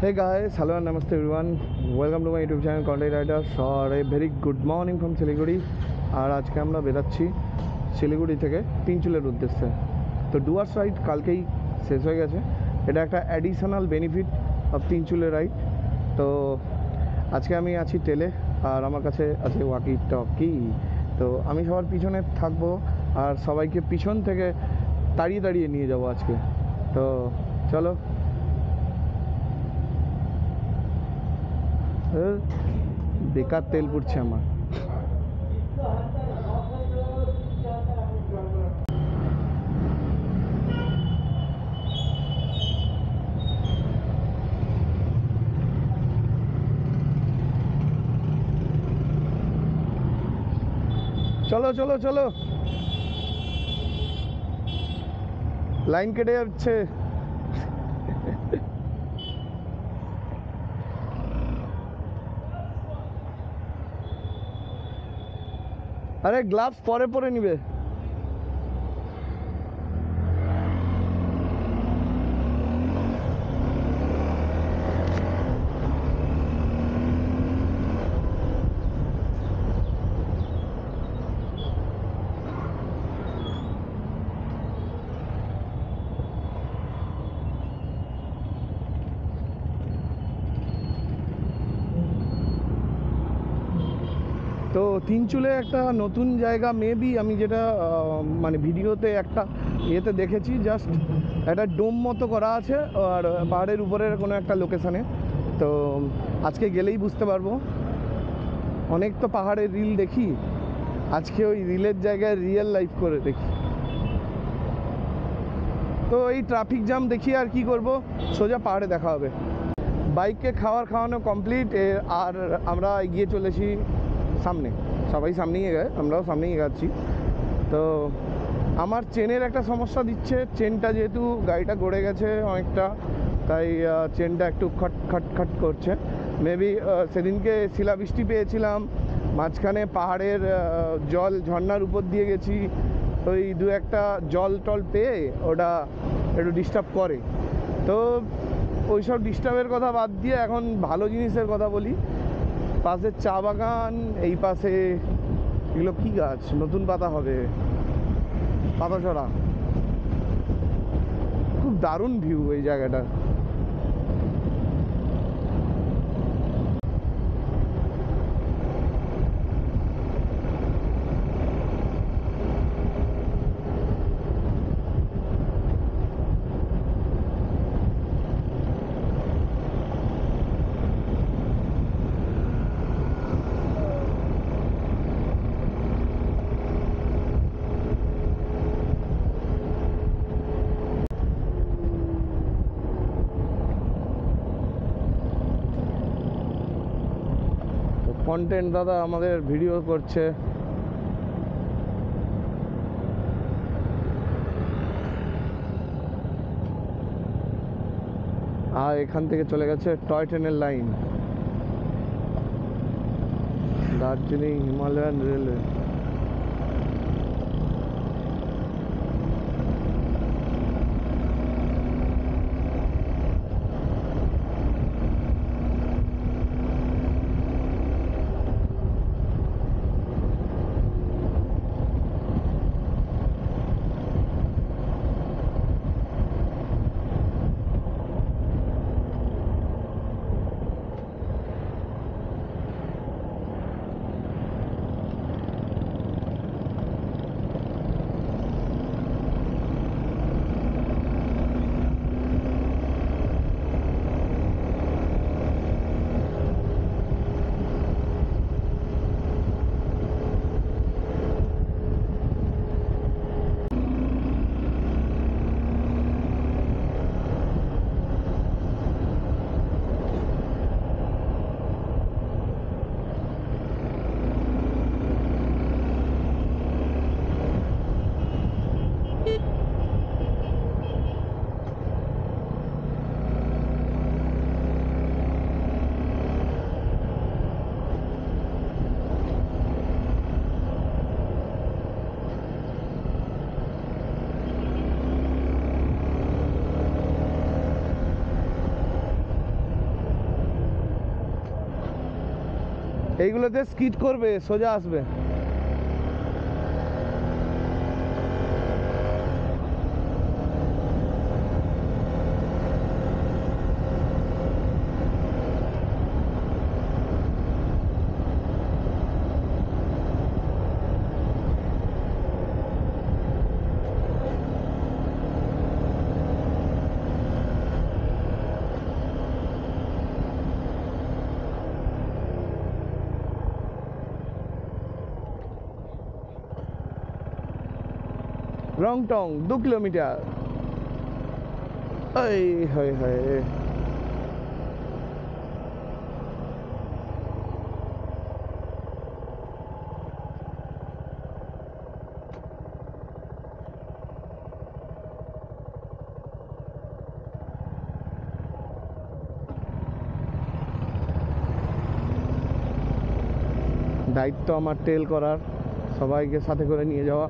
Hey guys, hello and namaste everyone. Welcome to my YouTube channel Content Writers or a very good morning from Siliguri. আর আজকে আমরা বেরাচ্ছি শিলিগুড়ি থেকে তিনচুলের উদ্দেশ্যে। তো Dooars ride কালকেই শেষ হয়ে গেছে। এটা একটা অ্যাডিশনাল বেনিফিট অফ তিনচুলের রাইড। তো আজকে আমি আছি টেলে আর আমার কাছে আছে ওয়াকি টকি। তো আমি সবার পিছনে থাকবো আর সবাইকে পিছন থেকে তাড়িয়ে তাড়িয়ে নিয়ে যাবো আজকে। তো চলো। বেকার তেল পুড়ছে আমার। চলো চলো চলো, লাইন কেটে যাচ্ছে। আরে গ্লাভস পরে পরে নিবে। তো তিনচুলে একটা নতুন জায়গা মেবি আমি যেটা মানে ভিডিওতে একটা ইয়েতে দেখেছি, জাস্ট একটা ডোম মতো করা আছে আর পাহাড়ের উপরের কোনো একটা লোকেশানে। তো আজকে গেলেই বুঝতে পারবো। অনেক তো পাহাড়ের রিল দেখি, আজকে ওই রিলের জায়গায় রিয়েল লাইফ করে দেখি। তো এই ট্রাফিক জ্যাম দেখি আর কি করব, সোজা পাহাড়ে দেখা হবে। বাইককে খাওয়ানো কমপ্লিট। আর আমরা এগিয়ে চলেছি সামনে, সবাই সামনেই এগায়, আমরাও সামনেই এগাচ্ছি। তো আমার চেনের একটা সমস্যা দিচ্ছে, চেনটা যেহেতু গাড়িটা গড়ে গেছে অনেকটা, তাই চেনটা একটু খট খট খট করছে। মেবি সেদিনকে শিলাবৃষ্টি পেয়েছিলাম, মাঝখানে পাহাড়ের জল ঝর্নার উপর দিয়ে গেছি, ওই দু একটা জল টল পেয়ে ওটা একটু ডিস্টার্ব করে। তো ওইসব ডিস্টার্বের কথা বাদ দিয়ে এখন ভালো জিনিসের কথা বলি। পাশে চা বাগান, এই পাশে এগুলো কী গাছ, নতুন পাতা হবে, পাতাছড়া। খুব দারুণ ভিউ এই জায়গাটা। কন্টেন্ট দাদা আমাদের ভিডিও করছে। আর এখান থেকে চলে গেছে টয় ট্রেনের লাইন, দার্জিলিং হিমালয়ান রেলওয়ে। এইগুলোতে স্কিড করবে, সোজা আসবে। রংটং 2 কিলোমিটার। এই হয় হয় দায়িত্ব আমার টেল করার, সবাইকে সাথে করে নিয়ে যাওয়া।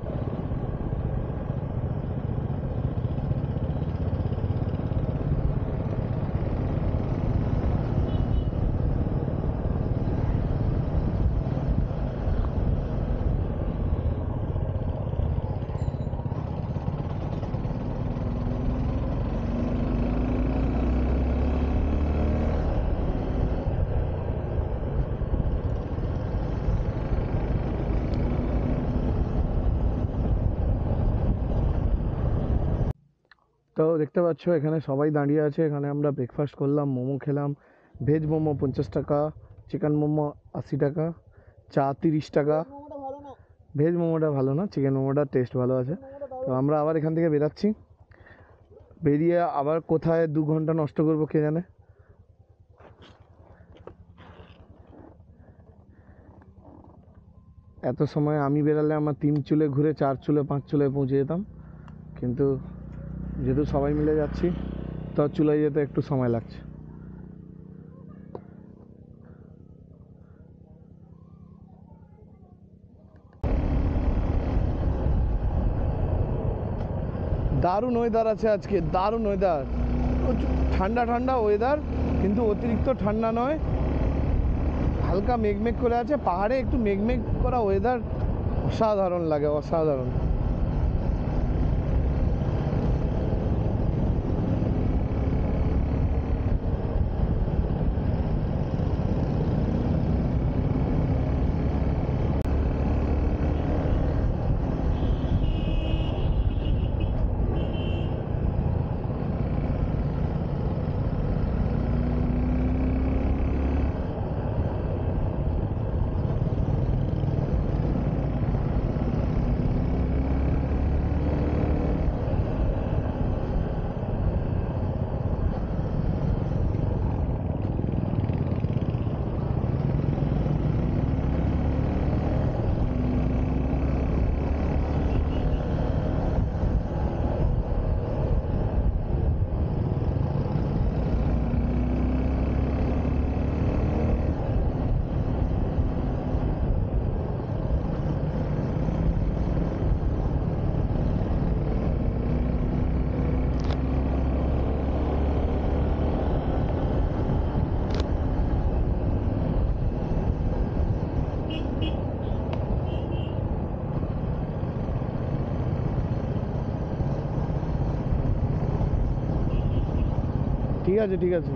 তো দেখতে পাচ্ছ এখানে সবাই দাঁড়িয়ে আছে। এখানে আমরা ব্রেকফাস্ট করলাম, মোমো খেলাম। ভেজ মোমো 50 টাকা, চিকেন মোমো 80 টাকা, চা 30 টাকা। ভেজ মোমোটা ভালো না, চিকেন মোমোটার টেস্ট ভালো আছে। তো আমরা আবার এখান থেকে বেরাচ্ছি, বেরিয়ে আবার কোথায় 2 ঘন্টা নষ্ট করবো কে জানে। এত সময় আমি বেরালে আমার 3 চুলে ঘুরে 4 চুলে 5 চুলে পৌঁছে যেতাম, কিন্তু যেহেতু সবাই মিলে যাচ্ছি তো চুলায় যেতে একটু সময় লাগছে। দারুণ ওয়েদার আছে আজকে, দারুণ ওয়েদার। ঠান্ডা ঠান্ডা ওয়েদার, কিন্তু অতিরিক্ত ঠান্ডা নয়, হালকা মেঘমেঘ করে আছে। পাহাড়ে একটু মেঘমেঘ করা ওয়েদার অসাধারণ লাগে, অসাধারণ। ঠিক আছে, ঠিক আছে।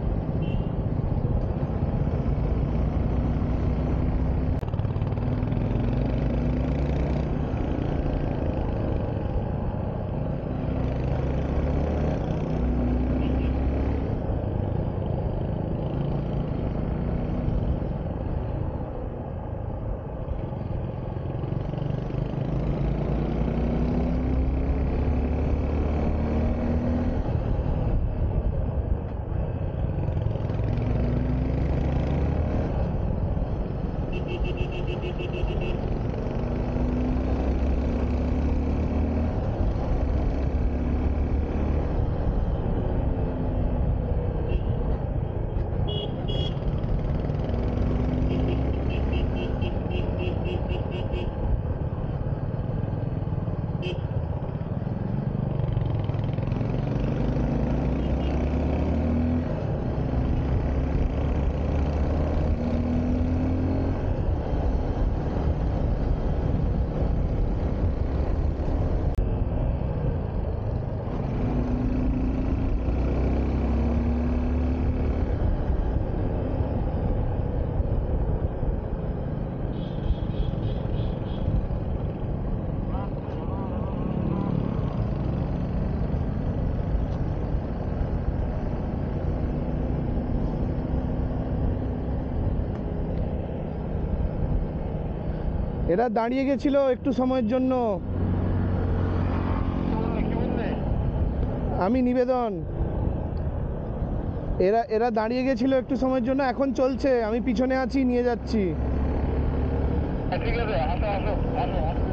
এরা দাঁড়িয়ে গেছিল একটু সময়ের জন্য। আমি নিবেদন, এরা এরা দাঁড়িয়ে গেছিল একটু সময়ের জন্য, এখন চলছে, আমি পিছনে আছি, নিয়ে যাচ্ছি। ঠিক আছে, আসো আসো আসো আসো।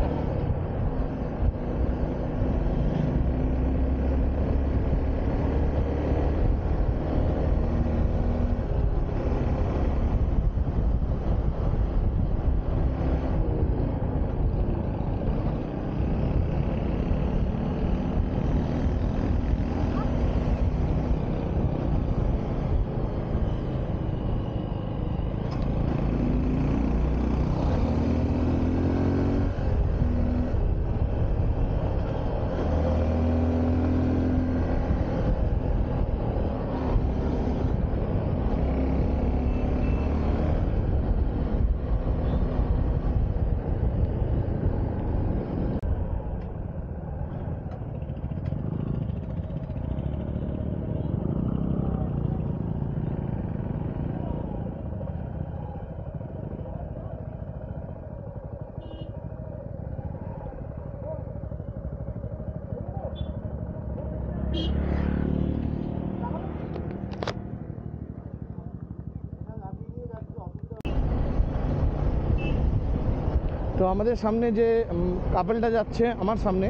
তো আমাদের সামনে যে কাপলটা যাচ্ছে, আমার সামনে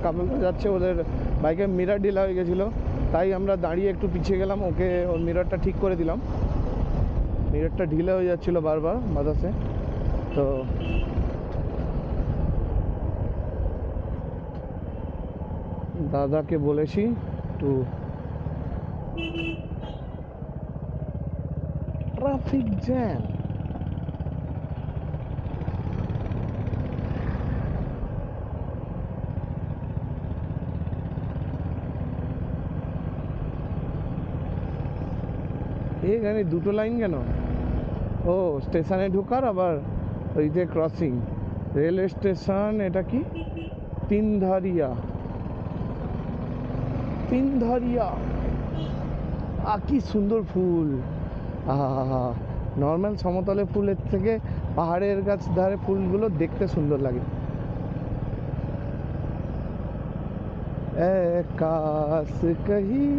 কাপলটা যাচ্ছে, ওদের বাইকে মিরার ঢিলা হয়ে গেছিলো, তাই আমরা দাঁড়িয়ে একটু পিছিয়ে গেলাম, ওকে ওর মিরারটা ঠিক করে দিলাম। মিরারটা ঢিলা হয়ে যাচ্ছিলো বারবার বাতাসে। তো দাদাকে বলেছি একটু ট্রাফিক জ্যাম। এখানে দুটো লাইন কেন? ও স্টেশনে ঢোকার, আবার ওই যে ক্রসিং রেলওয়ে স্টেশন। এটা কি? তিনধারিয়া। তিনধারিয়া কি সুন্দর ফুল! আহা, নর্মাল সমতলে ফুলের থেকে পাহাড়ের গাছ ধারে ফুলগুলো দেখতে সুন্দর লাগে। काश कहीं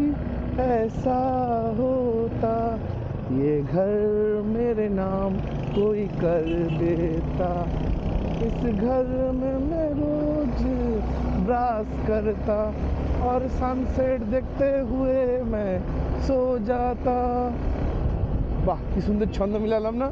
ऐसा होता, ये घर मेरे नाम कोई कर देता, इस घर में मैं रोज ब्रास करता और सनसेट देखते हुए मैं सो जाता। বাহ, কি সুন্দর ছন্দ মিলালাম না?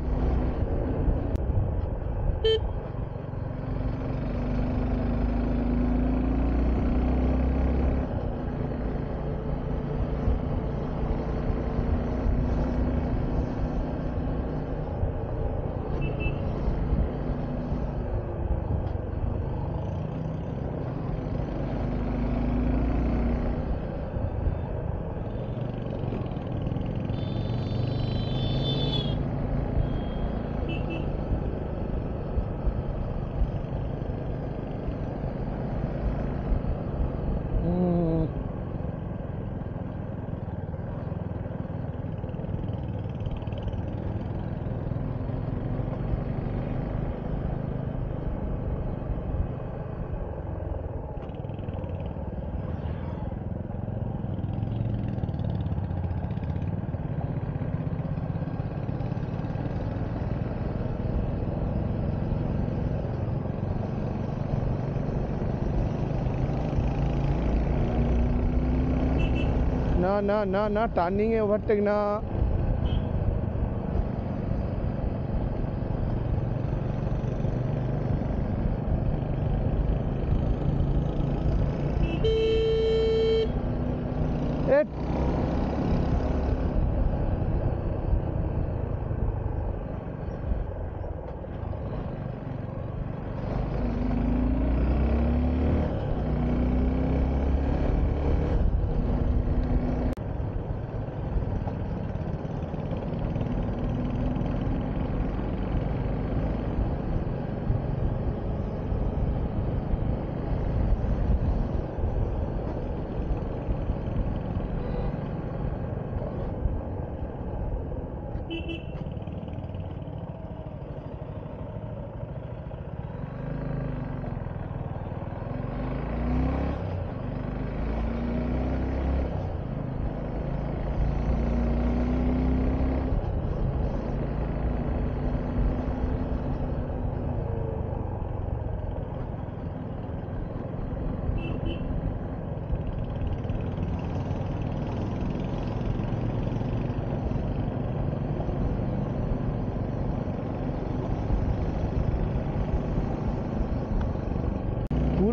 না না না না, টার্নিংয়ে ওভারটেক না।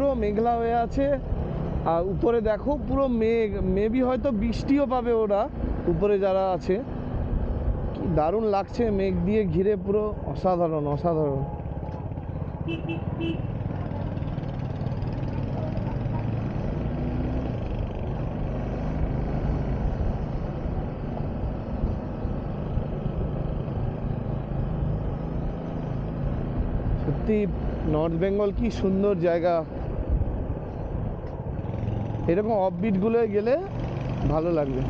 পুরো মেঘলা হয়ে আছে। আর উপরে দেখো পুরো মেঘ, মেবি হয়তো বৃষ্টিও পাবে ওরা উপরে যারা আছে। কি দারুণ লাগছে মেঘ দিয়ে ঘিরে, পুরো অসাধারণ অসাধারণ। সত্যি নর্থ বেঙ্গল কি সুন্দর জায়গা। এরকম অফবিটগুলোয় গেলে ভালো লাগবে।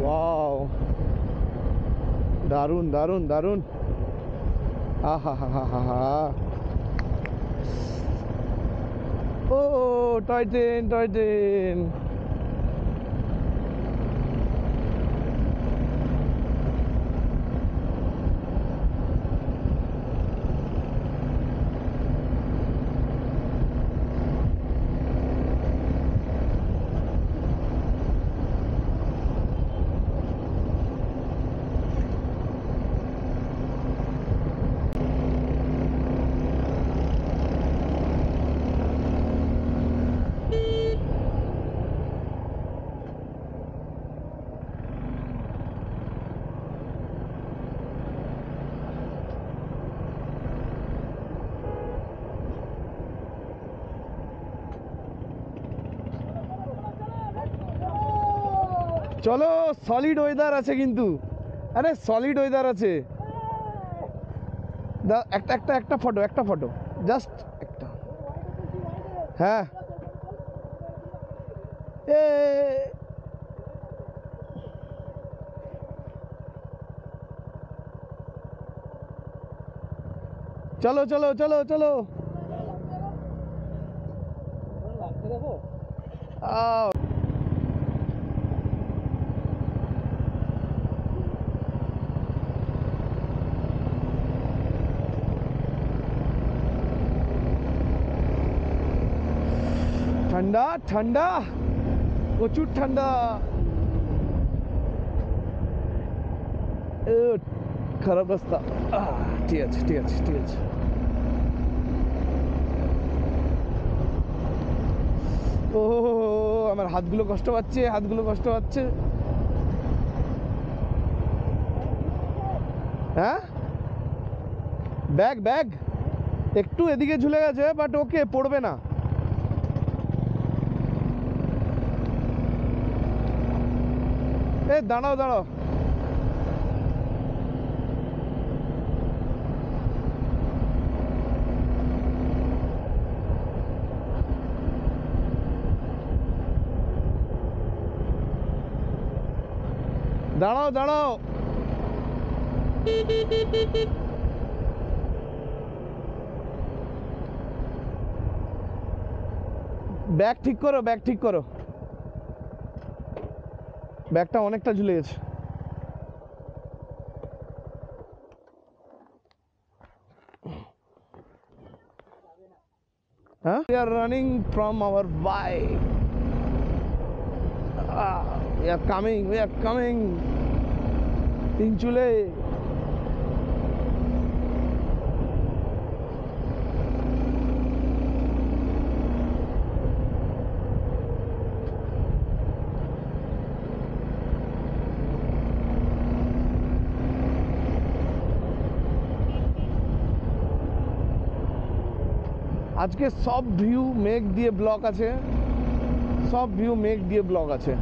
ওয়াও, দারুণ দারুণ দারুণ। আহা হা হা হা হা। ও টয় ট্রেন, টয় ট্রেন। চলো, সলিড ওয়েদার আছে কিন্তু। আরে সলিড ওয়েদার আছে। একটা একটা একটা ফটো, একটা ফটো, জাস্ট একটা। হ্যাঁ এ চলো চলো চলো চলো। আহ, ঠান্ডা ঠান্ডা, প্রচুর ঠান্ডা। এ, খারাপ রাস্তা। ঠিক আছে ঠিক আছে ঠিক আছে। ও আমার হাতগুলো কষ্ট পাচ্ছে, হাতগুলো কষ্ট পাচ্ছে। হ্যাঁ ব্যাগ ব্যাগ একটু এদিকে ঝুলে গেছে, বাট ওকে, পড়বে না। এ দাঁড়াও দাঁড়াও। দাঁড়াও দাঁড়াও। ব্যাগ ঠিক করো, ব্যাগ ঠিক করো। ব্যাগটা অনেকটা ঝুলে গেছে। হ্যাঁ, we are running from our bike. We are coming, we are coming. Tinchuley. আজকে সব ভিউ মেঘ দিয়ে ব্লক আছে, সব ভিউ মেঘ দিয়ে ব্লক আছে।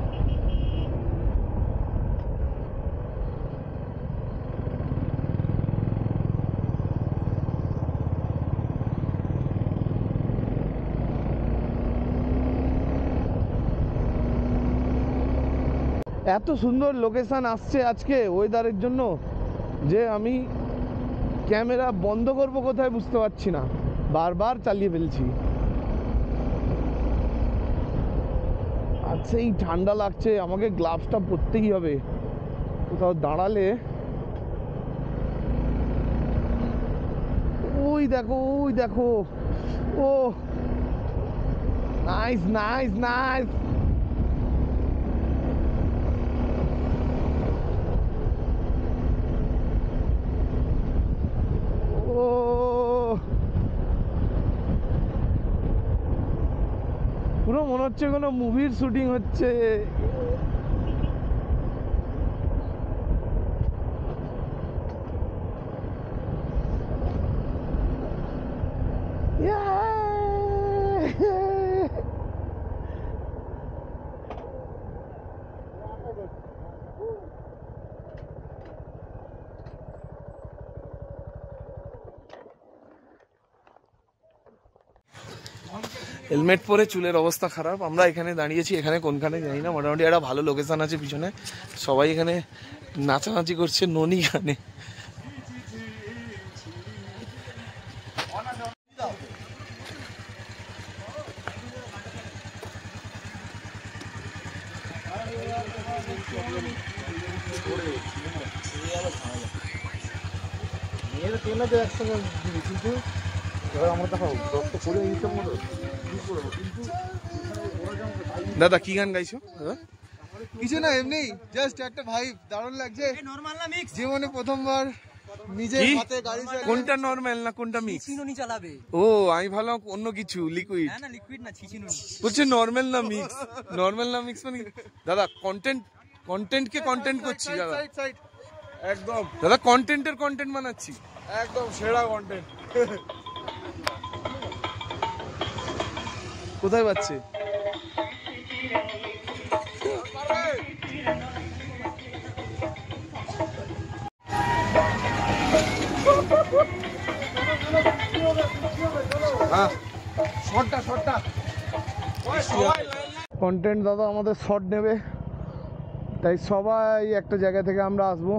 এত সুন্দর লোকেশন আসছে আজকে ওয়েদারের জন্য যে আমি ক্যামেরা বন্ধ করব কোথায় বুঝতে পারছি না, বারবার চালিয়ে ফেলছি। আর সেই ঠান্ডা লাগছে, আমাকে গ্লাভসটা পরতেই হবে। কোথাও দাঁড়ালে ওই দেখো ওই দেখো, ও নাইস নাইস নাইস। ও পুরো মনে হচ্ছে কোনো মুভির শুটিং হচ্ছে। হেলমেট পরে চুলের অবস্থা খারাপ। আমরা এখানে দাঁড়িয়েছি, এখানে কোনখানে জানি না, মোটামুটি একটা ভালো লোকেশন আছে পিছনে, সবাই এখানে নাচানাচি করছে ননি গানে। দাদা কি গান গাইছো দাদা? কিছু না, এমনি জাস্ট একটা ভাইব, দারুণ লাগছে। জীবনে প্রথমবার নিজের হাতে গাড়ি চালাবো। কোনটা নরমাল না কোনটা মিক্স? চিচিনুনি চালাবে। ও আমি ভাবলাম অন্য কিছু লিকুইড। না না লিকুইড না, চিচিনুনি। বলছে নরমাল না মিক্স, নরমাল না মিক্স মানে দাদা কন্টেন্টকে কন্টেন্ট করছি দাদা, সাইড সাইড একদম দাদা কন্টেন্টের কন্টেন্ট বানাচ্ছি একদম সেরা কন্টেন্ট। কোথায় পাচ্ছে? কন্টেন্ট দাদা আমাদের শর্ট নেবে, তাই সবাই একটা জায়গা থেকে আমরা আসবো।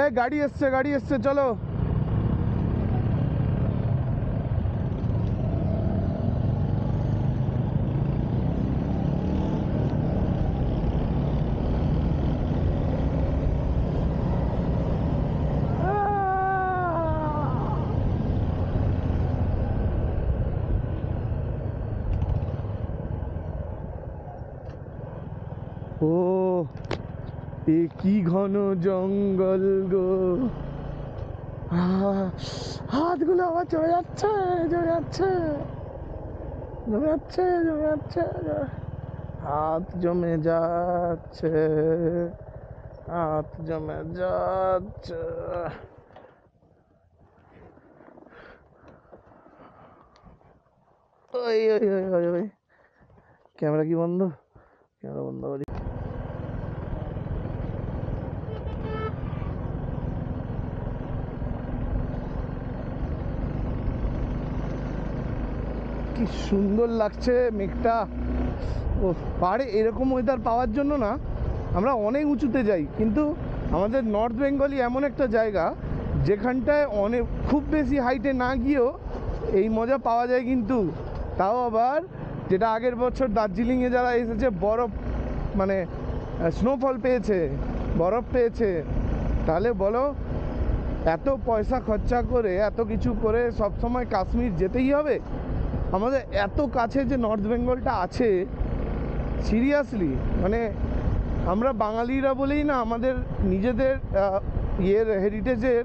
এ গাড়ি এসছে চলো। ও এ কি ঘন জঙ্গল গো, হাতগুলো আবার চলে যাচ্ছে জমে যাচ্ছে জমে যাচ্ছে জমে যাচ্ছে, হাত জমে যাচ্ছে হাত জমে যাচ্ছে। ওই ওই ওই ওই ওই ক্যামেরা কি বন্ধ? ক্যামেরা বন্ধ করি। কি সুন্দর লাগছে মেঘটা। ও পাহাড়ে এরকম ওয়েদার পাওয়ার জন্য না আমরা অনেক উঁচুতে যাই, কিন্তু আমাদের নর্থ বেঙ্গলই এমন একটা জায়গা যেখানটায় অনেক খুব বেশি হাইটে না গিয়েও এই মজা পাওয়া যায়। কিন্তু তাও আবার যেটা আগের বছর দার্জিলিংয়ে যারা এসেছে বরফ মানে স্নোফল পেয়েছে, বরফ পেয়েছে, তাহলে বলো এত পয়সা খরচা করে এত কিছু করে সব সময় কাশ্মীর যেতেই হবে? আমাদের এত কাছে যে নর্থ বেঙ্গলটা আছে, সিরিয়াসলি মানে আমরা বাঙালিরা বলেই না আমাদের নিজেদের হেরিটেজের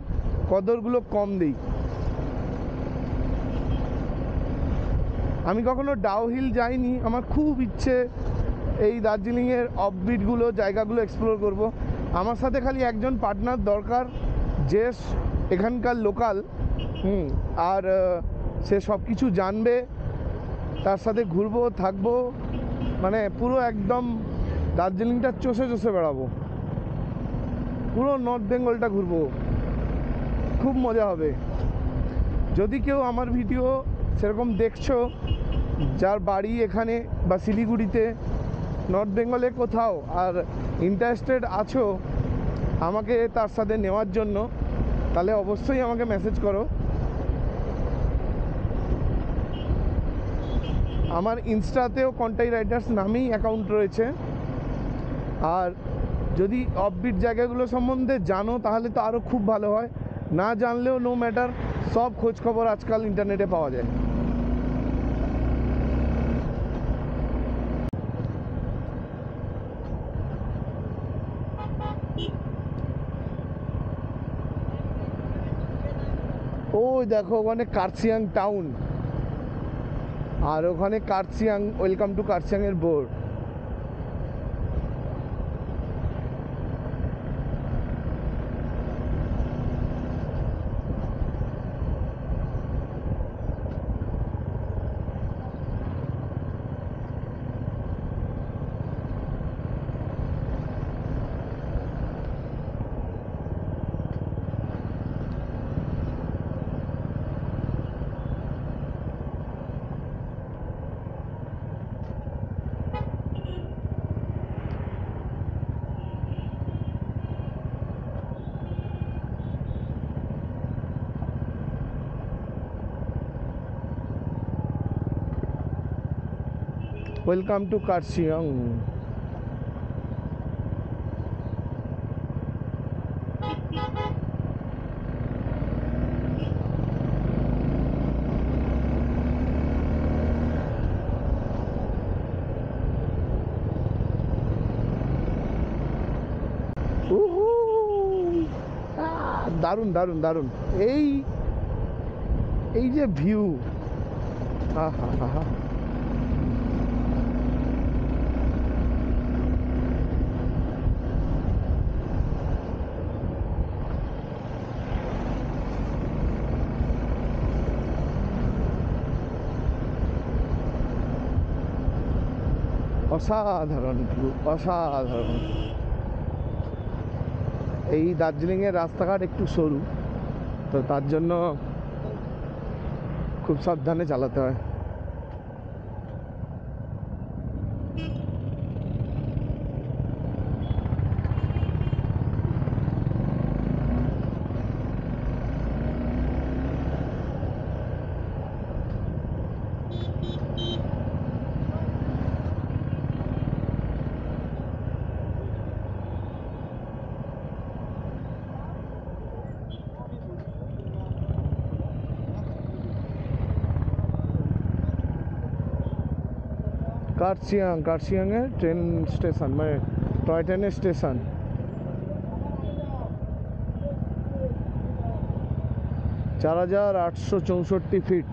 কদরগুলো কম দিই। আমি কখনো ডাউ হিল যাইনি, আমার খুব ইচ্ছে এই দার্জিলিংয়ের অফবিটগুলো জায়গাগুলো এক্সপ্লোর করব। আমার সাথে খালি একজন পার্টনার দরকার যে এখানকার লোকাল, আর সে সব কিছু জানবে, তার সাথে ঘুরবো থাকবো, মানে পুরো একদম দার্জিলিংটা চষে চষে বেড়াবো, পুরো নর্থ বেঙ্গলটা ঘুরবো, খুব মজা হবে। যদি কেউ আমার ভিডিও সেরকম দেখছো, যার বাড়ি এখানে বা শিলিগুড়িতে, নর্থ বেঙ্গলে কোথাও, আর ইন্টারেস্টেড আছো আমাকে তার সাথে নেওয়ার জন্য, তাহলে অবশ্যই আমাকে মেসেজ করো। আমার ইনস্টাতেও কন্টাই রাইডার্স নামেই অ্যাকাউন্ট রয়েছে। আর যদি অফবিট জায়গাগুলো সম্বন্ধে জানো তাহলে তো আরও খুব ভালো হয়, না জানলেও নো ম্যাটার, সব খোঁজখবর আজকাল ইন্টারনেটে পাওয়া যায়। ওই দেখো ওখানে কার্সিয়াং টাউন, আর ওখানে কার্সিয়াং, ওয়েলকাম টু কার্সিয়াংয়ের বোর্ড। Welcome to Kurseong. দারুণ দারুণ দারুণ, এই এই যে ভিউ, হা হা হা হা। অসাধারণ ভিউ, অসাধারণ। এই দার্জিলিংয়ের রাস্তাঘাট একটু সরু, তো তার জন্য খুব সাবধানে চালাতে হয়। কার্সিয়াংয়ে ট্রেন স্টেশন, মানে টয় ট্রেনের স্টেশন। 4864 ফিট।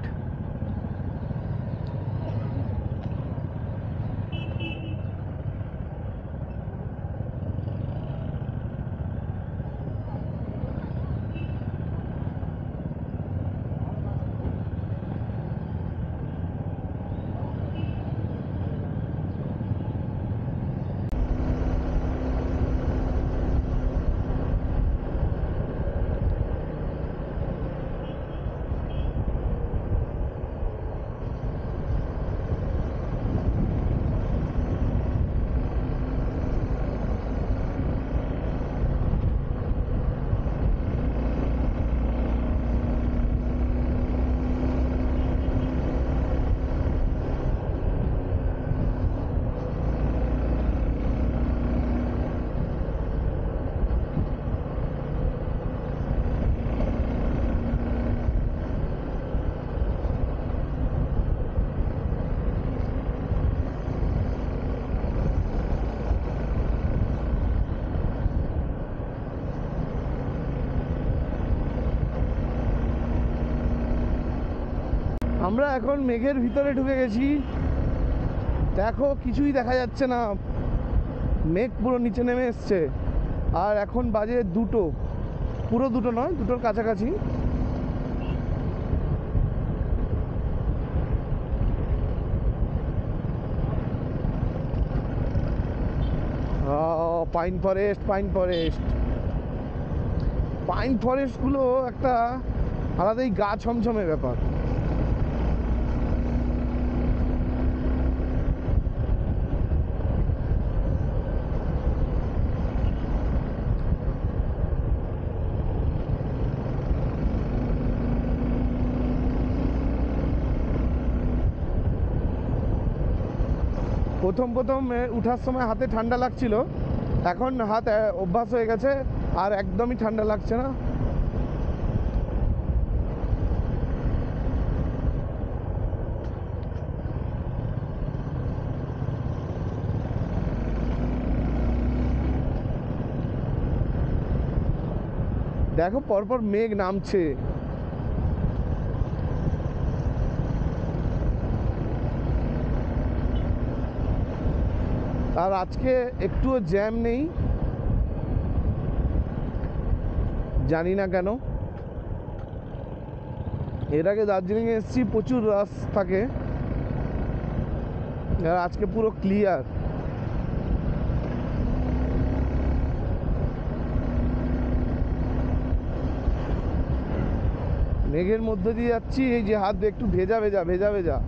এখন মেঘের ভিতরে ঢুকে গেছি, দেখো কিছুই দেখা যাচ্ছে না, মেঘ পুরো নিচে নেমে এসছে। আর এখন বাজে 2টো, পুরো 2টো নয়, 2টোর কাছাকাছি। Pine forest, pine forest, pine ফরেস্টগুলো একটা আলাদাই গা ছমছমে ব্যাপার। প্রথম উঠার সময় হাতে ঠান্ডা লাগছিল, এখন হাত অভ্যাস হয়ে গেছে, আর একদমই ঠান্ডা লাগছে না। দেখো পরপর মেঘ নামছে। আর আজকে একটুও জ্যাম নেই, জানি না কেন। এর আগে দার্জিলিংয়ে এসেছি, প্রচুর রাশ থাকে, আর আজকে পুরো ক্লিয়ার। মেঘের মধ্যে দিয়ে যাচ্ছি, এই যে হাত একটু ভেজা ভেজা ভেজা ভেজা।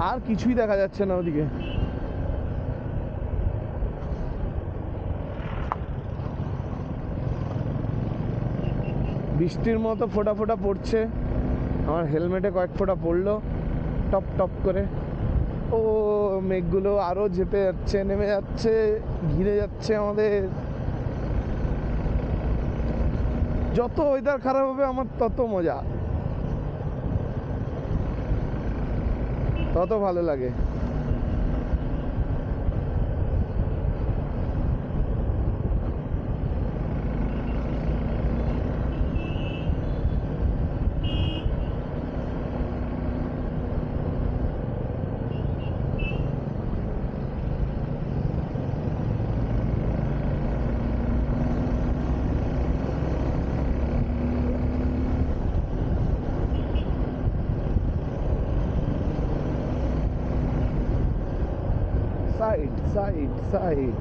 আর কিছুই দেখা যাচ্ছে না ওদিকে। বৃষ্টির মতো ফোঁটা ফোঁটা পড়ছে, আমার হেলমেটে কয়েক ফোঁটা পড়লো টপ টপ করে। ও মেঘগুলো আরো ঝেপে যাচ্ছে, নেমে যাচ্ছে, ঘিরে যাচ্ছে আমাদের। যত ওয়েদার খারাপ হবে আমার তত মজা, তত ভালো লাগে। Side side side.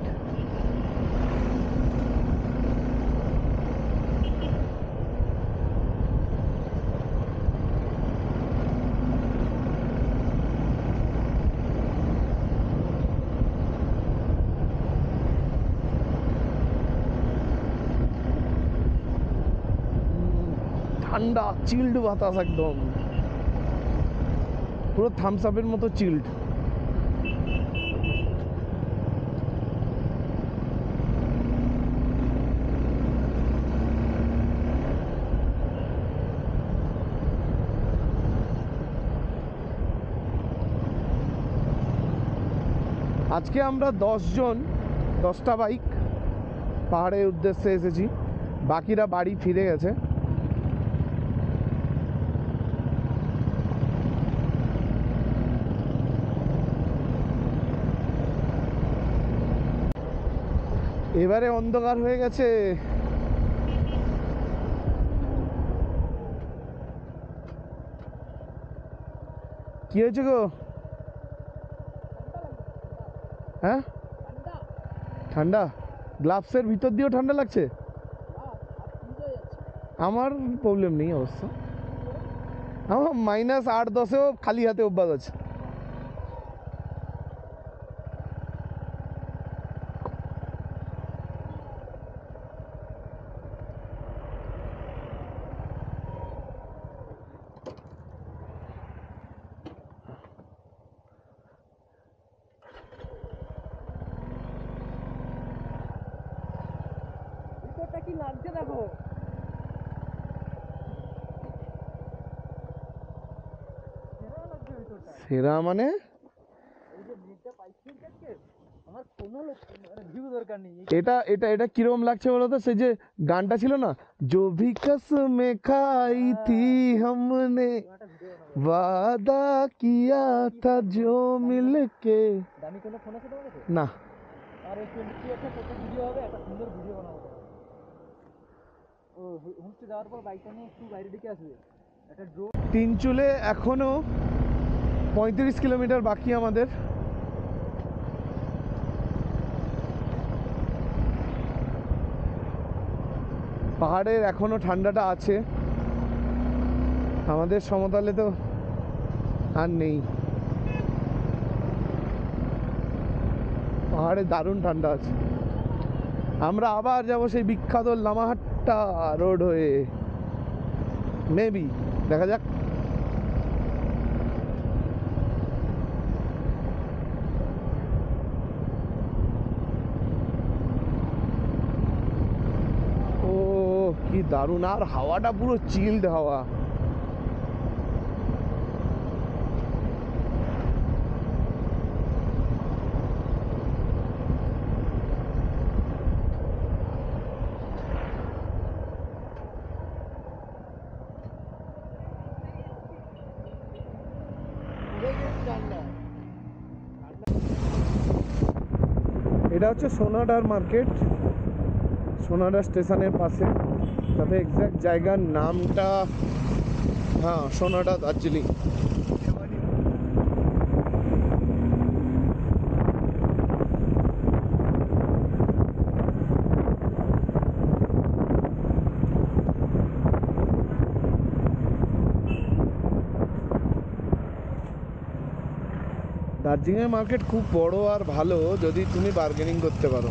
ঠান্ডা চিল্ড বাতাস, একদম পুরো থামস আপের মতো চিল্ড। আজকে আমরা 10 জন, 10টা বাইক পাহাড়ের উদ্দেশ্যে এসেছি, বাকিরা বাড়ি ফিরে গেছে। এবারে অন্ধকার হয়ে গেছে। কি হয়েছে গো? হ্যাঁ, ঠান্ডা? গ্লাভসের ভিতর দিয়েও ঠান্ডা লাগছে? আমার প্রবলেম নেই অবশ্য, আমার -8-10-এও খালি হাতে অভ্যাস আছে। কি লাগছে দেখো। সেরা মানে আমার কোনো ভিউ দরকার নেই। এটা এটা এটা কিরকম লাগছে বলো তো? সেই যে গানটা ছিল না, जो भी कसमें खाई थी हमने वादा किया था जो मिलके। দামি কোনো ফোন আছে তোমার কাছে? না, আর এই 23 একটা কত ভিডিও হবে, একটা সুন্দর ভিডিও বানাবো। ও হোমস্টে যাওয়ার পর বাইকটা নিয়ে একটু বাইরে দিকে আসবে, একটা ড্রোন। তিনচুলে এখনো 35 কিলোমিটার বাকি আমাদের। পাহাড়ের এখনো ঠান্ডাটা আছে, আমাদের সমতলে তো আর নেই। পাহাড়ে দারুণ ঠান্ডা আছে। আমরা আবার যাব সেই বিখ্যাত লামাহাট্টা রোড হয়ে, মেবি, দেখা যাক। ও কি দারুণ, আর হাওয়াটা পুরো চিল্ড হাওয়া। এটা হচ্ছে সোনাডার মার্কেট, সোনাডা স্টেশনের পাশে, তবে এক্স্যাক্ট জায়গার নামটা, হ্যাঁ, সোনাডা দার্জিলিং। দার্জিলিংয়ের মার্কেট খুব বড় আর ভালো, যদি তুমি বার্গেনিং করতে পারো।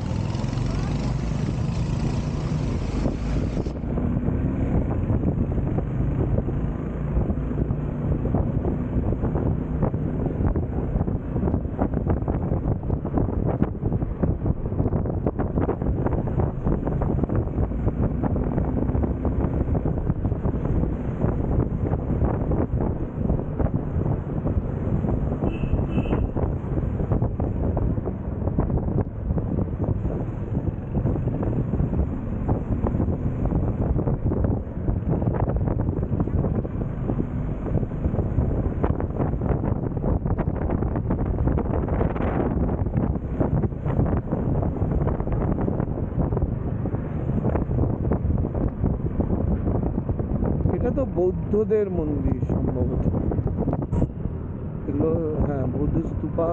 এটা তো বৌদ্ধদের মন্দির সম্ভবত, এগুলো, হ্যাঁ, বৌদ্ধ স্তূপা,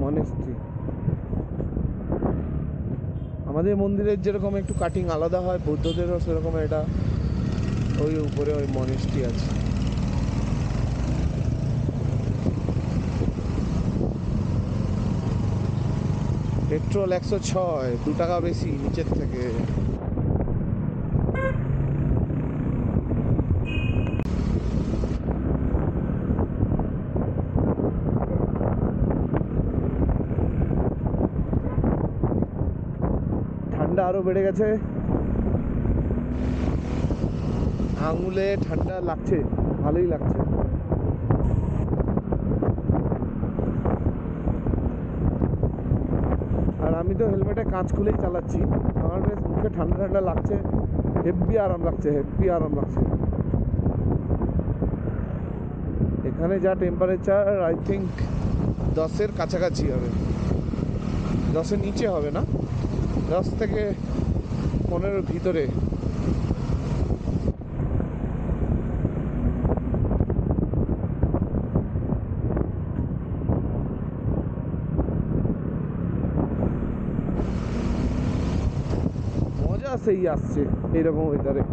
মনেস্ট্রি। আমাদের মন্দিরের যেরকম একটু কাটিং আলাদা হয়, বৌদ্ধদেরও সেরকম এটা, ওই উপরে ওই মনেস্ট্রি আছে। পেট্রোল 106, 2 টাকা বেশি নিচের থেকে। ঠান্ডা আরো বেড়ে গেছে, আঙুলে ঠান্ডা লাগছে, ভালোই লাগছে। আর আমি তো হেলমেটে কাঁচ খুলেই চালাচ্ছি, আমার বেশ মুখে ঠান্ডা ঠান্ডা লাগছে, হেব্বি আরাম লাগছে, হেব্বি আরাম লাগছে। এখানে যা টেম্পারেচার, আই থিঙ্ক 10-এর কাছাকাছি হবে, 10-এর নিচে হবে না, 10 থেকে 15-র ভিতরে। মজা সেই আসছে এইরকম ওয়েদারে।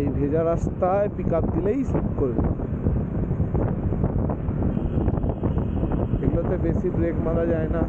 এই ভেজা রাস্তায় পিক আপ দিলেই স্লিপ করবে। এগুলোতে বেশি ব্রেক মারা যায় না।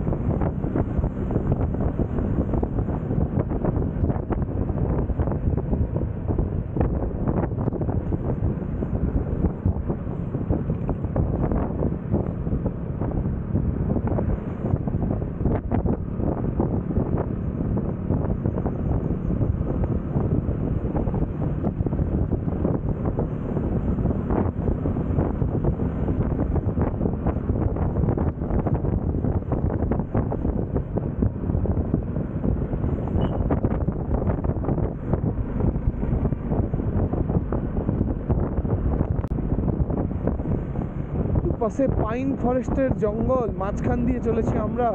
পাশে পাইন ফরেস্টের জঙ্গল, মাঝখান দিয়ে চলেছি আমরা।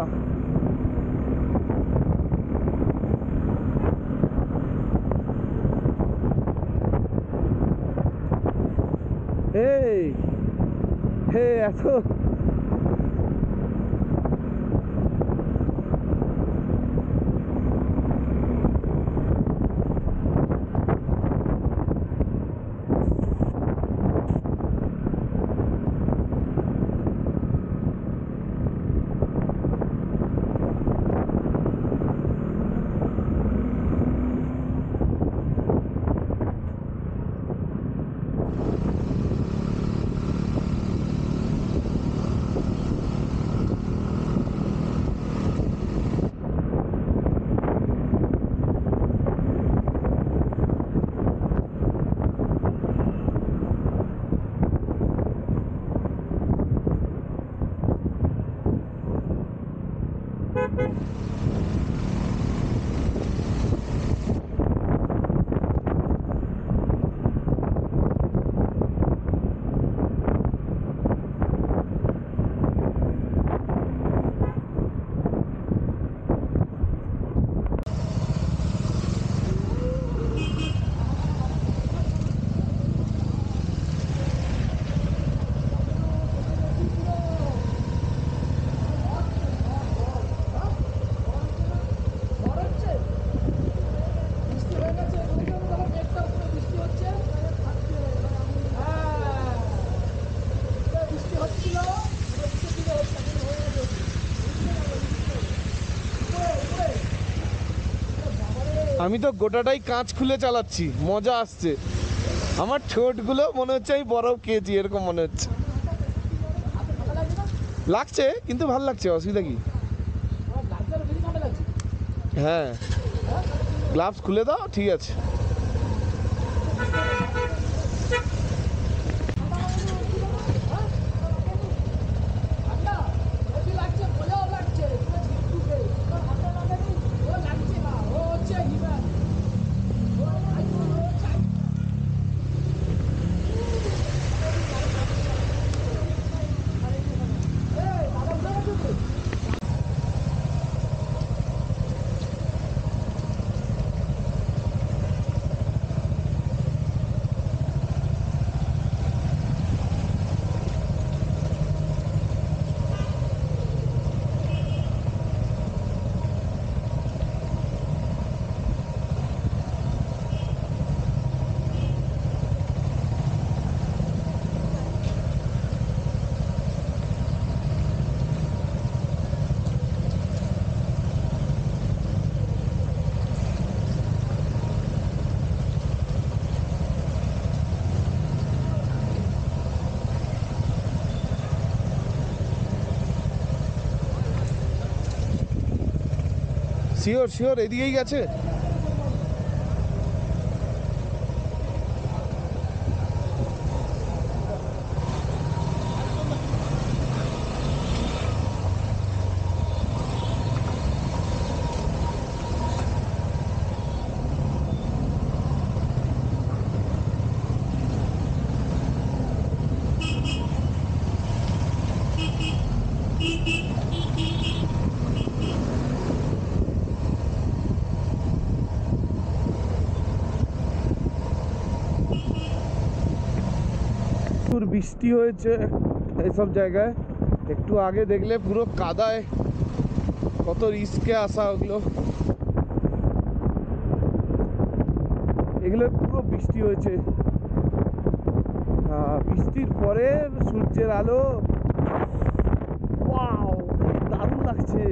এই হে এত আমি তো গোটাটাই কাঁচ খুলে চালাচ্ছি, মজা আসছে। আমার ঠোঁটগুলো মনে হচ্ছে আমি বরফ খেয়েছি, এরকম মনে হচ্ছে। লাগছে কিন্তু ভাল লাগছে, অসুবিধা কি? হ্যাঁ, গ্লাভস খুলে দাও, ঠিক আছে। শিওর শিওর এদিকেই গেছে। প্রচুর বৃষ্টি হয়েছে এইসব জায়গায়। একটু আগে দেখলে পুরো কাদায়, কত রিস্কে আসা ওগুলো। এগুলো পুরো বৃষ্টি হয়েছে, বৃষ্টির পরে সূর্যের আলো, ওয়াও দারুণ লাগছে।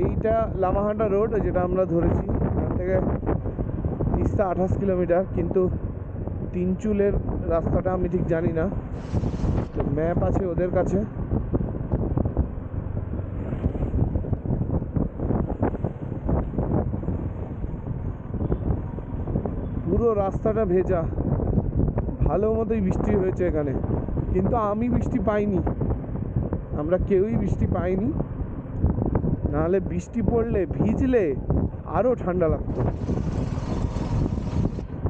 এইটা লামাহান্ডা রোড, যেটা আমরা ধরেছি। এখান থেকে 30-28 কিলোমিটার, কিন্তু তিনচুলের রাস্তাটা আমি ঠিক জানি না, তো ম্যাপ আছে ওদের কাছে। পুরো রাস্তাটা ভেজা, ভালো মতোই বৃষ্টি হয়েছে এখানে, কিন্তু আমি বৃষ্টি পাইনি, আমরা কেউই বৃষ্টি পাইনি। নাহলে বৃষ্টি পড়লে ভিজলে আরও ঠান্ডা লাগতো।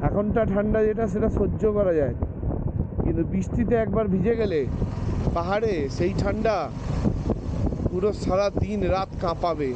এখনটা ঠান্ডা যেটা সেটা সহ্য করা যায়, কিন্তু বৃষ্টিতে একবার ভিজে গেলে পাহাড়ে সেই ঠান্ডা পুরো সারা দিন রাত কাঁপাবে।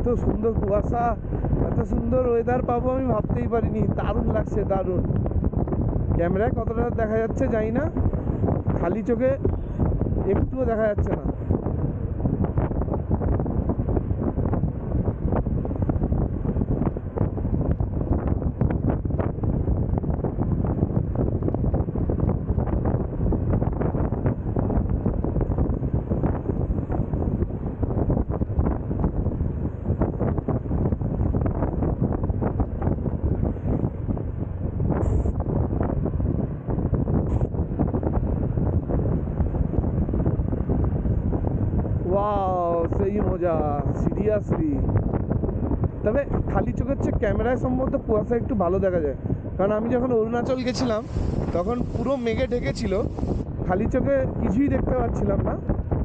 এত সুন্দর কুয়াশা, এত সুন্দর ওয়েদার পাবো আমি ভাবতেই পারিনি। দারুণ লাগছে, দারুণ। ক্যামেরায় কতটা দেখা যাচ্ছে জানি না, খালি চোখে একটুও দেখা যাচ্ছে না। ওয়াও, সেই মজা, সিরিয়াসলি। তবে খালি চোখের চেয়ে ক্যামেরায় সম্ভবত কুয়াশা একটু ভালো দেখা যায়, কারণ আমি যখন অরুণাচল গেছিলাম তখন পুরো মেঘে ঢেকেছিল, খালি চোখে কিছুই দেখতে পাচ্ছিলাম না,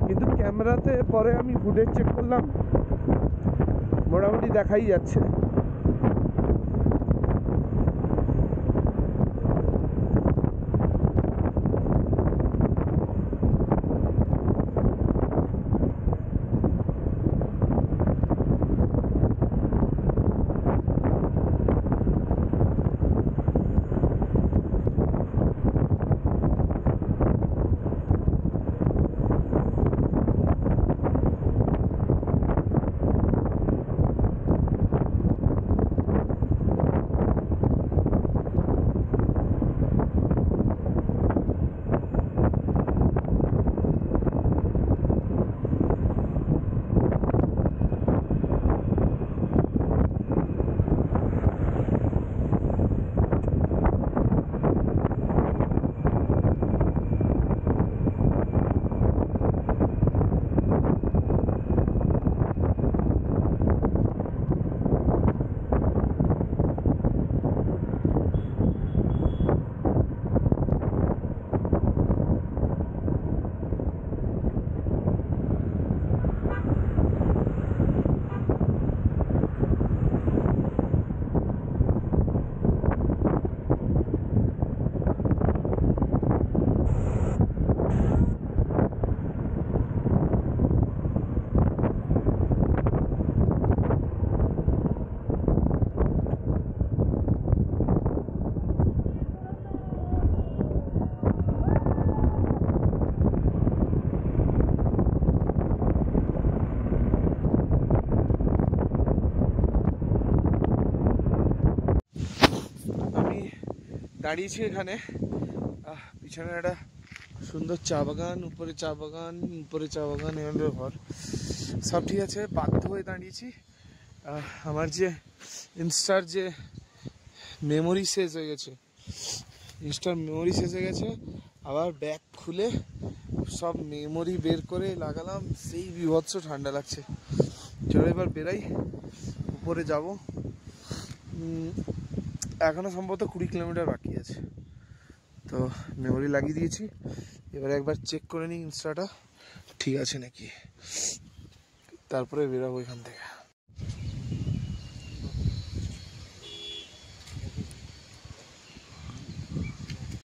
কিন্তু ক্যামেরাতে পরে আমি ফুটেজ চেক করলাম, মোটামুটি দেখাই যাচ্ছে। দাঁড়িয়েছি এখানে, পিছনে একটা সুন্দর চা বাগান, উপরে চা বাগান, উপরে চা বাগান, এখানে ঘর, সব ঠিক আছে। বাধ্য হয়ে দাঁড়িয়েছি, আমার যে ইনস্টার যে মেমোরি শেষ হয়ে গেছে, ইনস্টার মেমোরি শেষ হয়ে গেছে। আবার ব্যাগ খুলে সব মেমোরি বের করে লাগালাম, সেই বীভৎস ঠান্ডা লাগছে। চলো এবার বেরাই, উপরে যাব। এখনও সম্ভবত 20 কিলোমিটার বাকি আছে। তো মেমোরি লাগিয়ে দিয়েছি, এবার একবার চেক করে নিই ইনস্টাটা ঠিক আছে নাকি, তারপরে বেরাবো এখান থেকে।